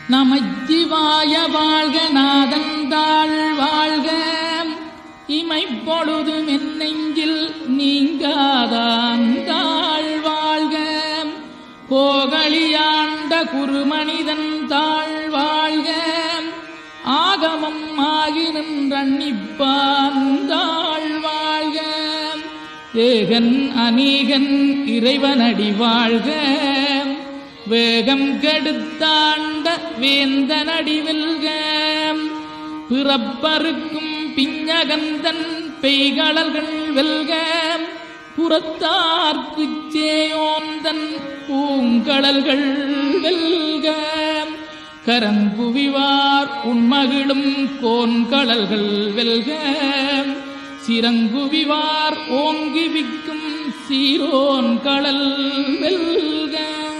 நமச்சிவாய வாழ்க நாதந்தாள் வாழ்க இமைப்பொழுதும் என் நெஞ்சில் நீங்காதாந்தாள் வாழ்க கோகலியாண்ட குருமனிதன் தாழ் வாழ்க ஆகமம் ஆகி நின்றன்னிப்பாந்தாள் வாழ்க ஏகன் அநீகன் இறைவனடி வாழ்க வேகம் கெடுத்தாண்ட வேந்தனடி வெல்க பிறப்பருக்கும் பிஞகந்தன் பெய்களல்கள் வெல்க புறத்தார்க்குச் சேயோந்தன் பூங்கடல்கள் வெல்க கரங்குவிவார் உண்மகிழும் கோன்கடல்கள் வெல்க சிறங்குவிவார் ஓங்கி விக்கும் சீரோன் கடல் வெல்க.